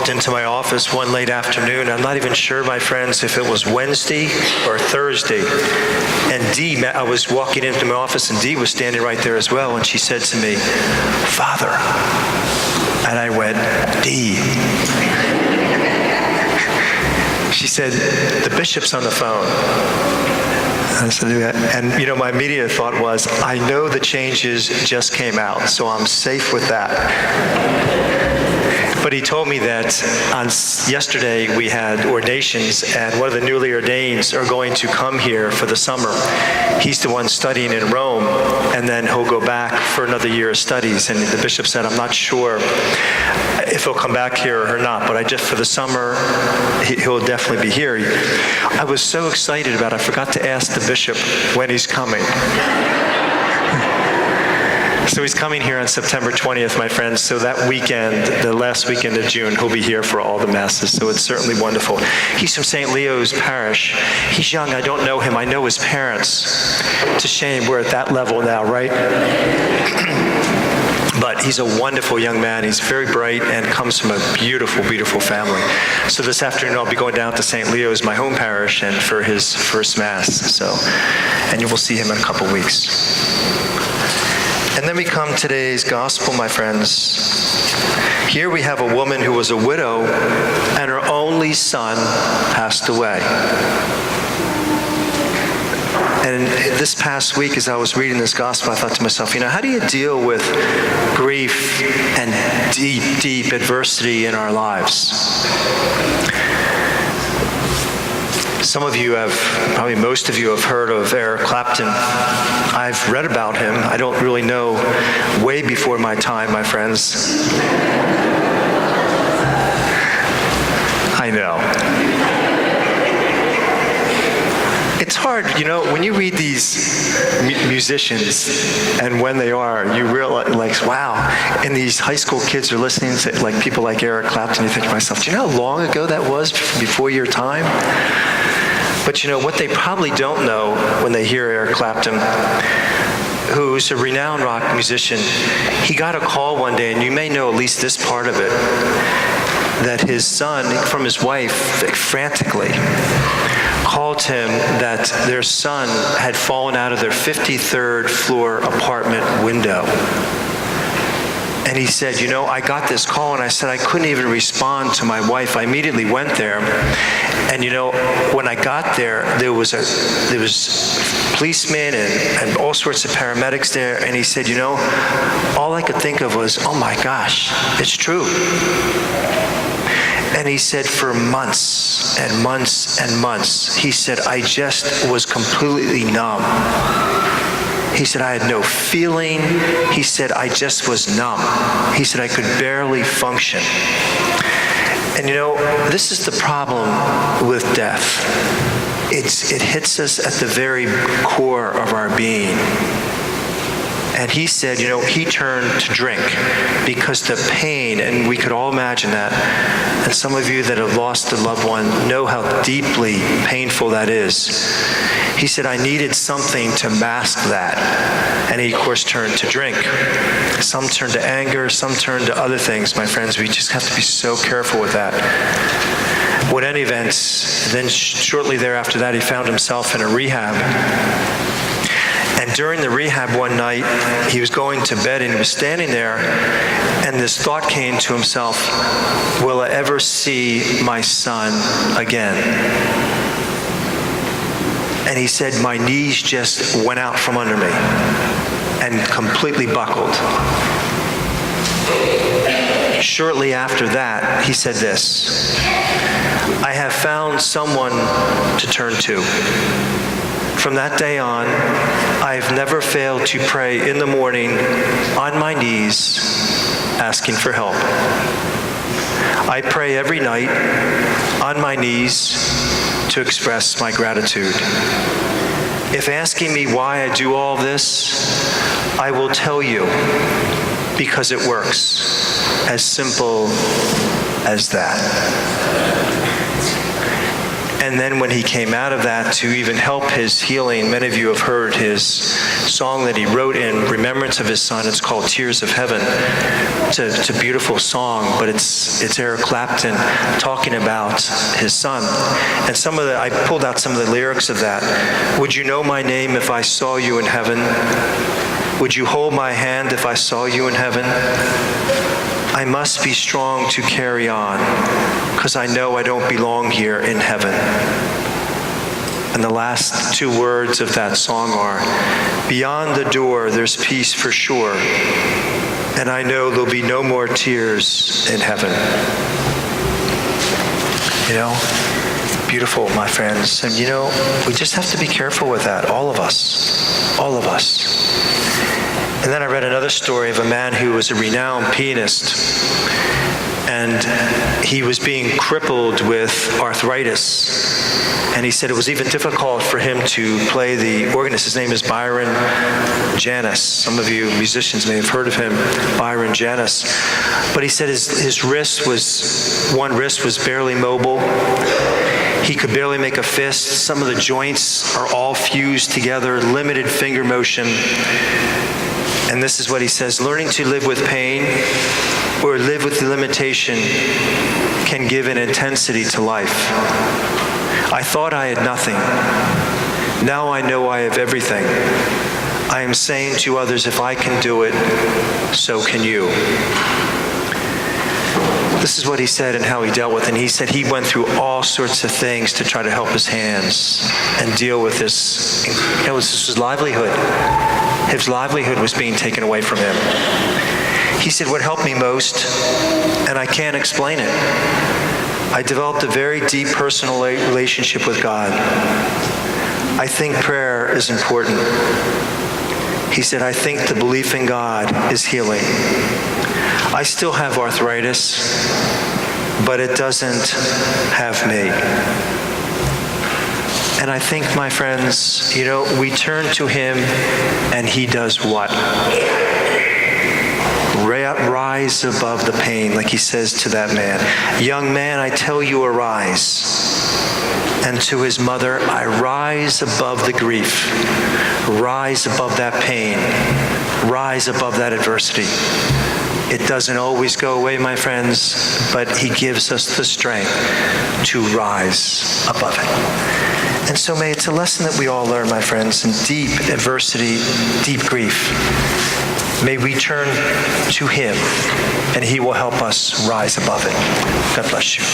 walked into my office one late afternoon. I'm not even sure, my friends, if it was Wednesday or Thursday. And Dee, I was walking into my office, and Dee was standing right there as well. And she said to me, "Father." And I went, "Dee." She said, "The bishop's on the phone." I said, and my immediate thought was, I know the changes just came out, so I'm safe with that. But he told me that yesterday we had ordinations, and one of the newly ordaineds are going to come here for the summer. He's the one studying in Rome, and then he'll go back for another year of studies. And the bishop said, I'm not sure if he'll come back here or not, but for the summer, he'll definitely be here. I was so excited about it, I forgot to ask the bishop when he's coming. So he's coming here on September 20th, my friends. So that weekend, the last weekend of June, he'll be here for all the masses. So it's certainly wonderful. He's from St. Leo's Parish. He's young. I don't know him. I know his parents. It's a shame we're at that level now, right? But he's a wonderful young man. He's very bright and comes from a beautiful, beautiful family. So this afternoon I'll be going down to St. Leo's, my home parish, and for his first Mass. And you will see him in a couple weeks. And then we come to today's gospel, my friends. Here we have a woman who was a widow, and her only son passed away. And this past week, as I was reading this gospel, I thought to myself, how do you deal with grief and deep, deep adversity in our lives? Some of you probably most of you have heard of Eric Clapton. I've read about him. I don't really know, way before my time, my friends. I know. It's hard, when you read these musicians and when they are, you realize, wow. And these high school kids are listening to people like Eric Clapton. You think to myself, do you know how long ago that was before your time? But what they probably don't know when they hear Eric Clapton, who's a renowned rock musician, he got a call one day, and you may know at least this part of it, that his son, from his wife, frantically called him that their son had fallen out of their 53rd floor apartment window. And he said, I got this call, and I said I couldn't even respond to my wife. I immediately went there, and when I got there, there was policemen and all sorts of paramedics there, and he said, all I could think of was, oh my gosh, it's true. And he said, for months and months and months, he said, I just was completely numb. He said, I had no feeling. He said, I just was numb. He said, I could barely function. And this is the problem with death. It hits us at the very core of our being. And he said, he turned to drink because the pain, and we could all imagine that, and some of you that have lost a loved one know how deeply painful that is. He said, I needed something to mask that. And he, of course, turned to drink. Some turn to anger, some turn to other things, my friends. We just have to be so careful with that. Well, in any event, then shortly thereafter that, he found himself in a rehab. And during the rehab one night, he was going to bed, and he was standing there, and this thought came to himself, will I ever see my son again? And he said, my knees just went out from under me and completely buckled. Shortly after that, he said this, I have found someone to turn to. From that day on, I've never failed to pray in the morning on my knees, asking for help. I pray every night on my knees to express my gratitude. If asking me why I do all this, I will tell you, because it works. As simple as that. And then when he came out of that, to even help his healing, many of you have heard his song that he wrote in remembrance of his son. It's called Tears of Heaven. It's a beautiful song, but it's Eric Clapton talking about his son. And I pulled out some of the lyrics of that. Would you know my name if I saw you in heaven? Would you hold my hand if I saw you in heaven? I must be strong to carry on, because I know I don't belong here in heaven. And the last two words of that song are, beyond the door there's peace for sure, and I know there'll be no more tears in heaven. You know, beautiful, my friends. And you know, we just have to be careful with that, all of us. All of us. And then I read another story of a man who was a renowned pianist, and he was being crippled with arthritis. And he said it was even difficult for him to play the organist. His name is Byron Janis. Some of you musicians may have heard of him, Byron Janis. But he said his one wrist was barely mobile. He could barely make a fist. Some of the joints are all fused together, limited finger motion. And this is what he says: learning to live with pain or live with the limitation can give an intensity to life. I thought I had nothing. Now I know I have everything. I am saying to others, if I can do it, so can you. This is what he said and how he dealt with it. And he said he went through all sorts of things to try to help his hands and deal with this. This was his livelihood. His livelihood was being taken away from him. He said, what helped me most, and I can't explain it, I developed a very deep personal relationship with God. I think prayer is important. He said, I think the belief in God is healing. I still have arthritis, but it doesn't have me. And I think, my friends, you know, we turn to him and he does what? Rise above the pain, like he says to that man. Young man, I tell you, arise. And to his mother, I rise above the grief. Rise above that pain. Rise above that adversity. It doesn't always go away, my friends, but he gives us the strength to rise above it. And so it's a lesson that we all learn, my friends, in deep adversity, deep grief. May we turn to him, and he will help us rise above it. God bless you.